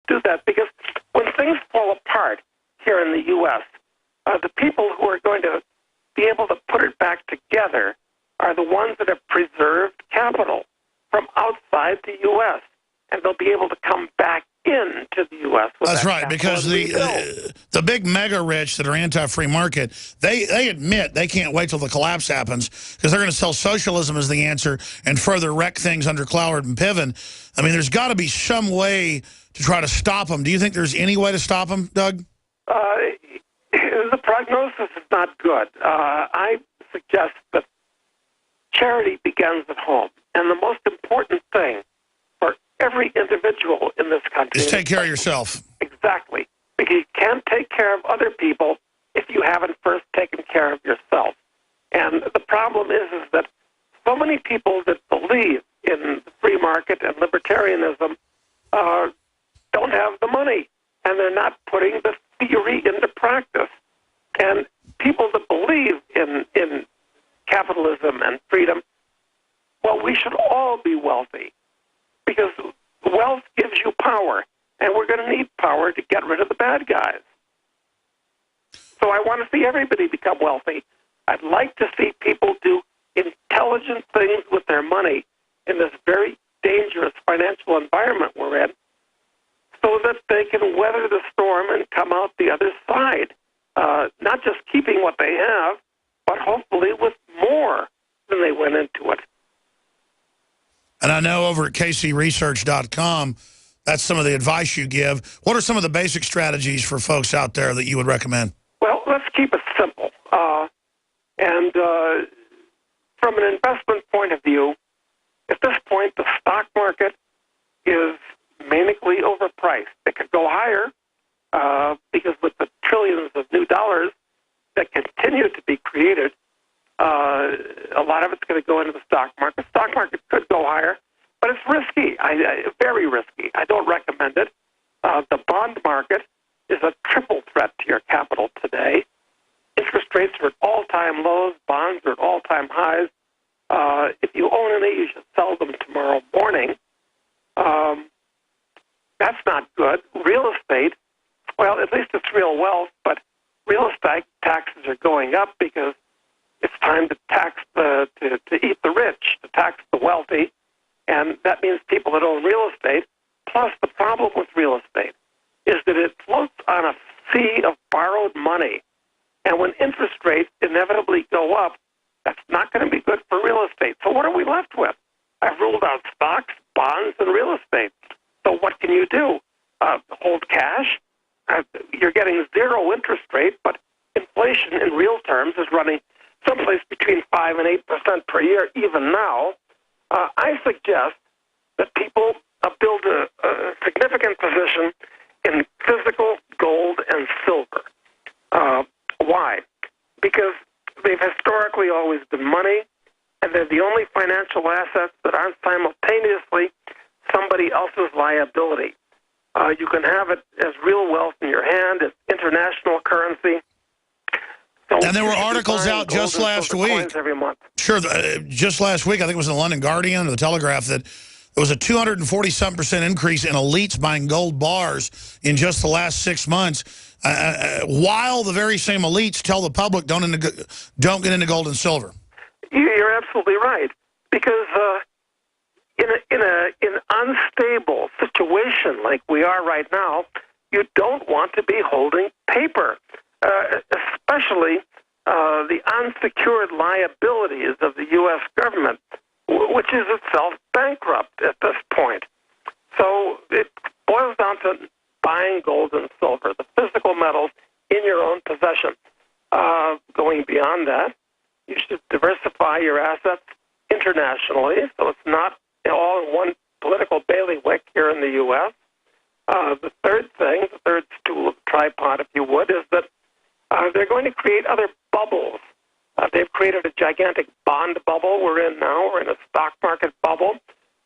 do that, because when things fall apart here in the U.S., the people who are going to be able to put it back together are the ones that have preserved capital from outside the U.S., and they'll be able to come back into the U.S. That's right, because the big mega rich that are anti-free market, they admit they can't wait till the collapse happens, because they're going to sell socialism as the answer and further wreck things under Cloward and Piven. I mean, there's got to be some way to try to stop them. Do you think there's any way to stop them, Doug? The prognosis is not good. I suggest that charity begins at home, and the most important thing for every individual in this country is take care of yourself. Exactly. Because you can't take care of other people if you haven't first taken care of yourself. And the problem is that so many people that believe in the free market and libertarianism don't have the money, and they're not putting the theory into practice. And people that believe in capitalism and freedom, well, we should all be wealthy, because wealth gives you power, and we're going to need power to get rid of the bad guys. So I want to see everybody become wealthy. I'd like to see people do intelligent things with their money in this very dangerous financial environment we're in, so that they can weather the storm and come out the other side. Not just keeping what they have, but hopefully with more than they went into it. And I know over at kcresearch.com, that's some of the advice you give. What are some of the basic strategies for folks out there that you would recommend? Well, let's keep it simple. And from an investment point of view, at this point, the stock market is manically overpriced. It could go higher because with the trillions of new dollars that continue to be created, a lot of it's going to go into the stock market. The stock market could go higher, but it's risky, very risky. I don't recommend it. The bond market is a triple threat to your capital today. Interest rates are at all-time lows. Bonds are at all-time highs. If you own any, you should sell them tomorrow morning. That's not good. Real estate, well, at least it's real wealth, but real estate taxes are going up because it's time to tax to eat the rich, to tax the wealthy, and that means people that own real estate. Plus, the problem with real estate is that it floats on a sea of borrowed money, and when interest rates inevitably go up, that's not going to be good for real estate. So what are we left with? I've ruled out stocks, bonds, and real estate. So what can you do? Hold cash? You're getting zero interest rate, but inflation in real terms is running someplace between 5 and 8% per year, even now. I suggest that people build a significant position in physical gold and silver. Why? Because they've historically always been money, and they're the only financial assets that aren't simultaneously somebody else's liability. You can have it as real wealth in your hand, as international currency. So and there were articles out just last week. Every month. Sure, just last week, I think it was in the London Guardian or the Telegraph, that there was a 240-something% increase in elites buying gold bars in just the last 6 months, while the very same elites tell the public don't get into gold and silver. You're absolutely right, because in an unstable situation like we are right now, you don't want to be holding paper, especially the unsecured liabilities of the U.S. government, which is itself bankrupt at this point. So it boils down to buying gold and silver, the physical metals in your own possession. Going beyond that, you should diversify your assets internationally, so it's not all in one political bailiwick here in the U.S. The third thing, the third stool of the tripod, if you would, is that they're going to create other bubbles. They've created a gigantic bond bubble we're in now. We're in a stock market bubble.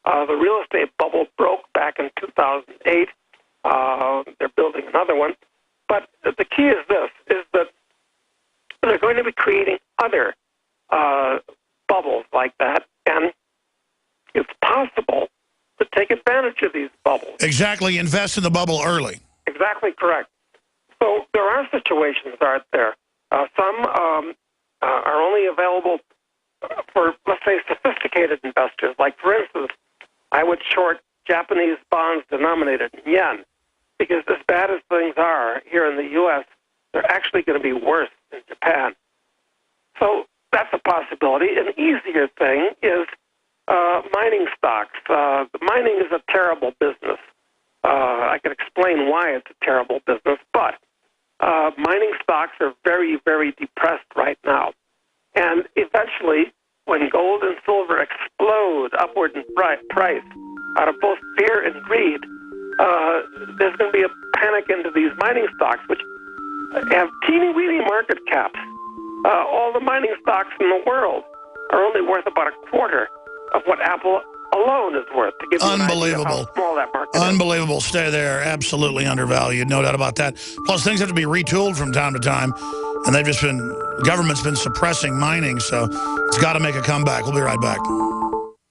The real estate bubble broke back in 2008. They're building another one. But the key is this, is that they're going to be creating other bubbles like that, and it's possible to take advantage of these bubbles. Exactly. Invest in the bubble early. Exactly correct. So there are situations out there. Some are only available for, let's say, sophisticated investors. Like, for instance, I would short Japanese bonds denominated in yen, because as bad as things are here in the U.S., they're actually going to be worse in Japan. So that's a possibility. An easier thing is mining stocks. Mining is a terrible business. I can explain why it's a terrible business, but mining stocks are very, very depressed right now. And eventually, when gold and silver explode upward in price out of both fear and greed, there's going to be a panic into these mining stocks, which have teeny-weeny market caps. All the mining stocks in the world are only worth about a quarter of what Apple alone is worth, to give you an idea of how small that market is. Unbelievable. Stay there. Absolutely undervalued. No doubt about that. Plus, things have to be retooled from time to time. And they've just been, government's been suppressing mining, so it's got to make a comeback. We'll be right back.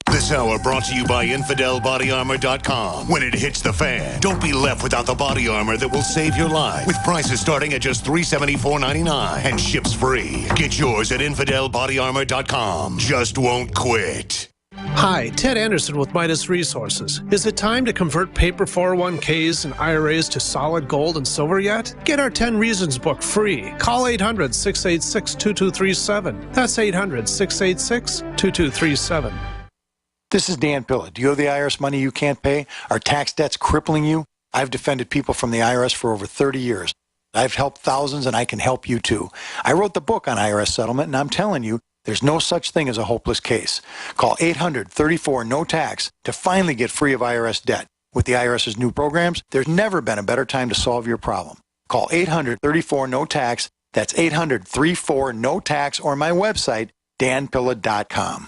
This hour brought to you by InfidelBodyArmor.com. When it hits the fan, don't be left without the body armor that will save your life. With prices starting at just $374.99 and ships free. Get yours at InfidelBodyArmor.com. Just won't quit. Hi, Ted Anderson with Midas Resources. Is it time to convert paper 401ks and IRAs to solid gold and silver yet? Get our 10 Reasons book free. Call 800-686-2237. That's 800-686-2237. This is Dan Pilla. Do you owe the IRS money you can't pay? Are tax debts crippling you? I've defended people from the IRS for over 30 years. I've helped thousands, and I can help you too. I wrote the book on IRS settlement, and I'm telling you, there's no such thing as a hopeless case. Call 800-34-NO-TAX to finally get free of IRS debt. With the IRS's new programs, there's never been a better time to solve your problem. Call 800-34-NO-TAX. That's 800-34-NO-TAX, or my website, danpilla.com.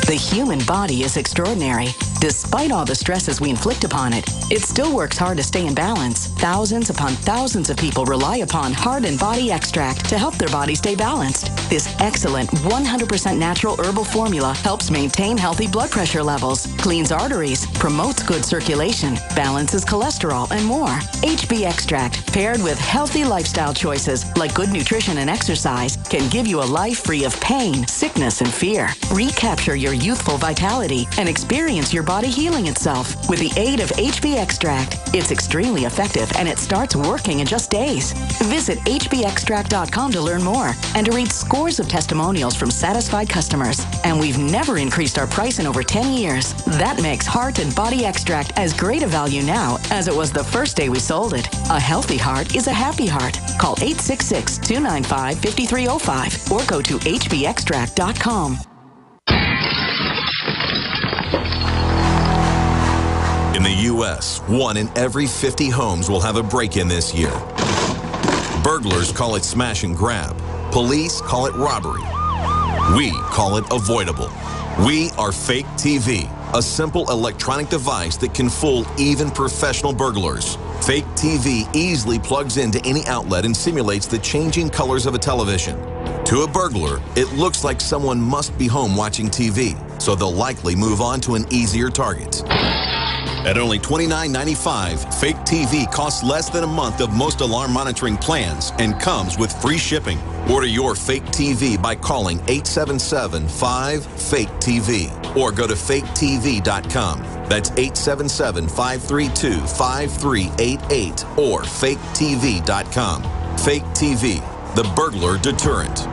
The human body is extraordinary. Despite all the stresses we inflict upon it, it still works hard to stay in balance. Thousands upon thousands of people rely upon Heart and Body Extract to help their body stay balanced. This excellent 100% natural herbal formula helps maintain healthy blood pressure levels, cleans arteries, promotes good circulation, balances cholesterol, and more. HB Extract, paired with healthy lifestyle choices like good nutrition and exercise, can give you a life free of pain, sickness, and fear. Recapture your youthful vitality and experience your body healing itself with the aid of HB Extract. It's extremely effective, and it starts working in just days. Visit hbextract.com to learn more and to read scores of testimonials from satisfied customers. And we've never increased our price in over 10 years. That makes Heart and Body Extract as great a value now as it was the first day we sold it. A healthy heart is a happy heart. Call 866-295-5305 or go to hbextract.com. In the U.S., 1 in every 50 homes will have a break-in this year. Burglars call it smash and grab. Police call it robbery. We call it avoidable. We are Fake TV, a simple electronic device that can fool even professional burglars. Fake TV easily plugs into any outlet and simulates the changing colors of a television. To a burglar, it looks like someone must be home watching TV, so they'll likely move on to an easier target. At only $29.95, Fake TV costs less than a month of most alarm monitoring plans and comes with free shipping. Order your Fake TV by calling 877-5-FAKE-TV or go to faketv.com. That's 877-532-5388 or faketv.com. Fake TV, the burglar deterrent.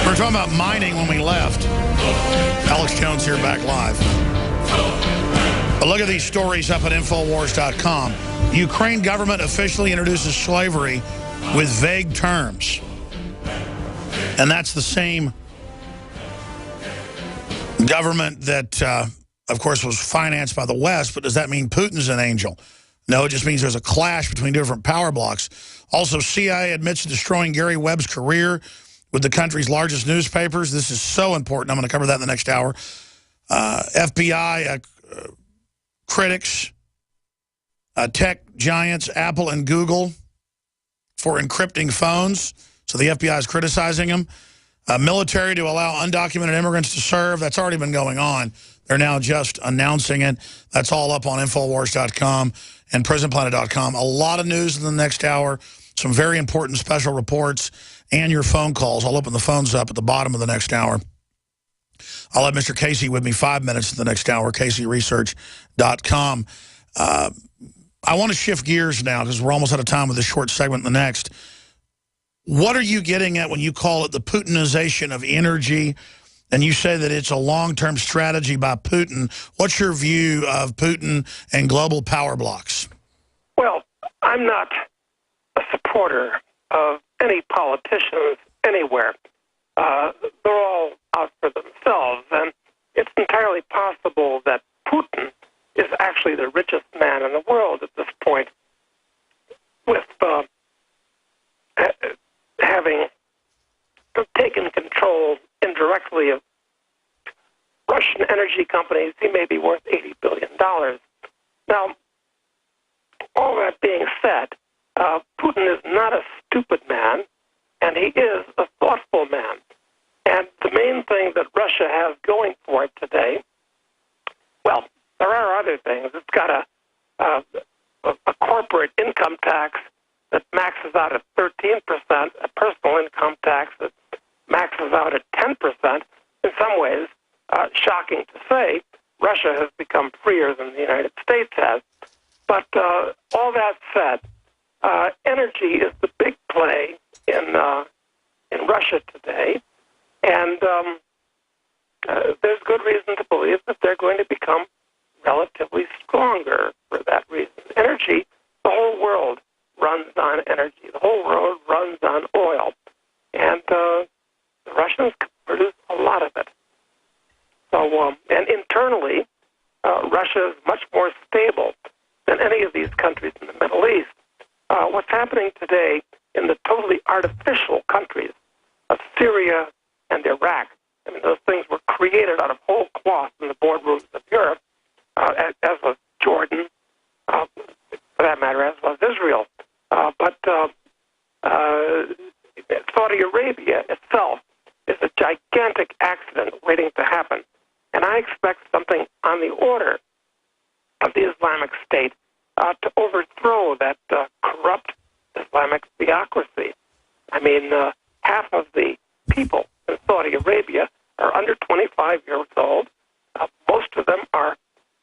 We're talking about mining when we left. Alex Jones here, back live. But look at these stories up at Infowars.com. Ukraine government officially introduces slavery with vague terms. And that's the same government that, of course, was financed by the West. But does that mean Putin's an angel? No, it just means there's a clash between different power blocks. Also, CIA admits to destroying Gary Webb's career with the country's largest newspapers. This is so important. I'm going to cover that in the next hour. FBI critics, tech giants, Apple and Google, for encrypting phones. So the FBI is criticizing them. Military to allow undocumented immigrants to serve. That's already been going on. They're now just announcing it. That's all up on Infowars.com and PrisonPlanet.com. A lot of news in the next hour. Some very important special reports and your phone calls. I'll open the phones up at the bottom of the next hour. I'll have Mr. Casey with me 5 minutes in the next hour, CaseyResearch.com. I want to shift gears now because we're almost out of time with this short segment in the next. What are you getting at when you call it the Putinization of energy, and you say that it's a long-term strategy by Putin? What's your view of Putin and global power blocks? Well, I'm not a supporter of any politicians anywhere. They're all out for themselves, and it's entirely possible that Putin is actually the richest man in the world at this point, with having taken control indirectly of Russian energy companies. He may be worth $80 billion. Now, all that being said, Putin is not a stupid man, and he is a thoughtful man. And the main thing that Russia has going for it today, well, there are other things. It's got a corporate income tax that maxes out at 13%, a personal income tax that maxes out at 10%. In some ways, shocking to say, Russia has become freer than the United States has. But all that said, energy is the big play in Russia today, and there's good reason to believe that they're going to become relatively stronger for that reason. Energy, the whole world runs on energy. The whole world runs on oil, and the Russians produce a lot of it. So, and internally, Russia is much more stable than any of these countries in the Middle East. What's happening today in the totally artificial countries of Syria and Iraq, I mean, those things were created out of whole cloth in the boardrooms of Europe, as was Jordan, for that matter, as was Israel. But Saudi Arabia itself is a gigantic accident waiting to happen. And I expect something on the order of the Islamic State to overthrow that corrupt Islamic theocracy. I mean, half of the people in Saudi Arabia are under 25 years old. Most of them are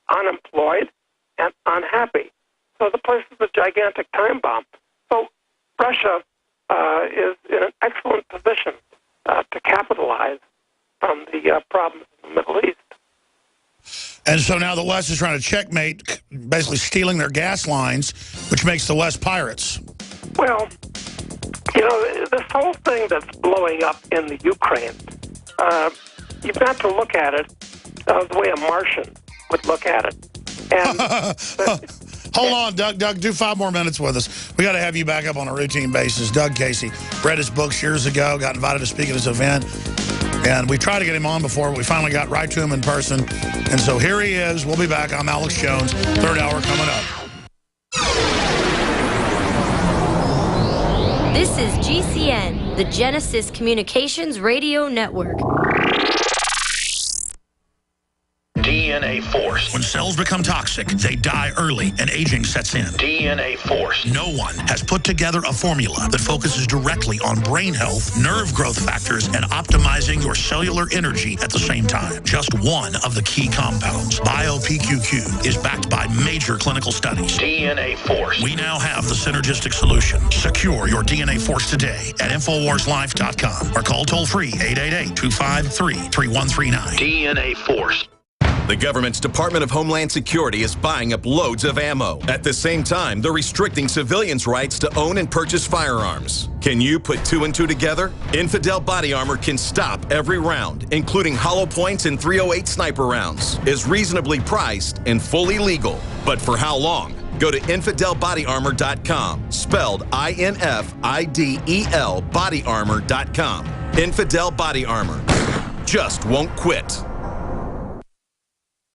unemployed and unhappy. So the place is a gigantic time bomb. So Russia is in an excellent position to capitalize on the problems in the Middle East. And so now the West is trying to checkmate, basically stealing their gas lines, which makes the West pirates. Well, you know, this whole thing that's blowing up in the Ukraine, you've got to look at it the way a Martian would look at it. And hold on, Doug. Doug, do 5 more minutes with us. We got to have you back up on a routine basis. Doug Casey read his books years ago, got invited to speak at his event. And we tried to get him on before, but we finally got right to him in person. And so here he is. We'll be back. I'm Alex Jones. 3rd hour coming up. This is GCN, the Genesis Communications Radio Network. DNA Force. When cells become toxic, they die early and aging sets in. DNA Force. No one has put together a formula that focuses directly on brain health, nerve growth factors, and optimizing your cellular energy at the same time. Just one of the key compounds, BioPQQ, is backed by major clinical studies. DNA Force. We now have the synergistic solution. Secure your DNA Force today at InfoWarsLife.com or call toll-free 888-253-3139. DNA Force. The government's Department of Homeland Security is buying up loads of ammo. At the same time, they're restricting civilians' rights to own and purchase firearms. Can you put 2 and 2 together? Infidel Body Armor can stop every round, including hollow points and .308 sniper rounds, is reasonably priced and fully legal. But for how long? Go to InfidelBodyArmor.com, spelled INFIDEL bodyarmor.com. Infidel Body Armor just won't quit.